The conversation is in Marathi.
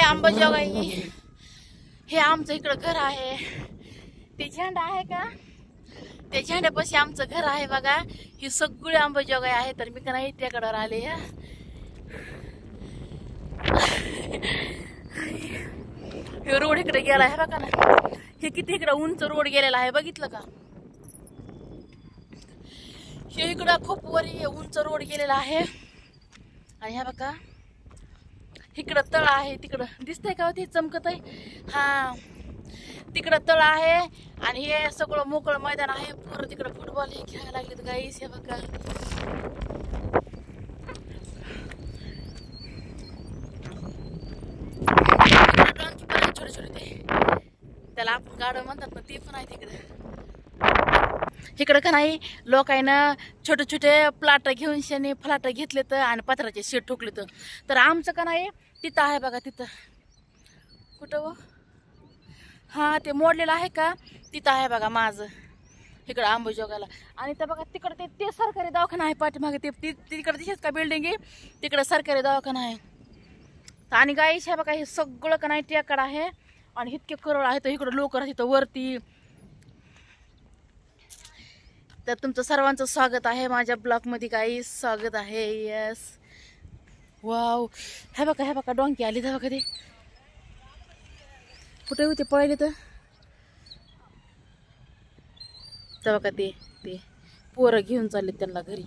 अंबाजोगाई हे आमचं इकडं घर आहे. ते झेंडा आहे का, त्या झेंड्यापाशी आमचं घर आहे बघा. ही सगळी अंबाजोगाई आहे. तर मी का नाही त्याकडे आले. हे रोड इकडे गेला आहे बघा ना. हे किती इकडे उंच रोड गेलेला आहे बघितलं का. हे इकडं खूप वरी उंच रोड गेलेला आहे. आणि ह्या बघा इकडं तळ आहे. तिकडं दिसतंय का ते चमकत आहे. हा तिकडं तळ आहे आणि हे सगळं मोकळं मैदान आहे. पूर्ण तिकडं फुटबॉल हे खेळायला लागलेत गाईस. हे बघा छोटे छोटे ते त्याला आपण गाडं म्हणतात ना, ते पण आहे तिकडे. इकडं का नाही लोकांना छोटे छोटे प्लाट घेऊन शेणे फ्लाट घेतले तर आणि पत्राचे शेड ठोकले तर आमचं का नाही तिथं आहे बघा. तिथं कुठं व हा ते मोडलेलं आहे का तिथं आहे बघा माझं इकडं अंबाजोगाईला. आणि त्या बघा तिकडं ते सरकारी दवाखाना आहे पाठीमागे. ते तिकडं दिसत का बिल्डिंग आहे तिकडं सरकारी दवाखाना आहे. आणि गाईश आहे बघा हे सगळं का नाही टेकड आहे आणि इतके करोड आहे. तर इकडं लोक तिथं वरती. तर तुमचं सर्वांचं स्वागत आहे माझ्या ब्लॉग मध्ये गाईस. स्वागत आहे. यस वाव हे बघा डोंकी आली. तर बघा ते कुठे होते पळले तर बघा ते पोरं घेऊन चालले त्यांना घरी.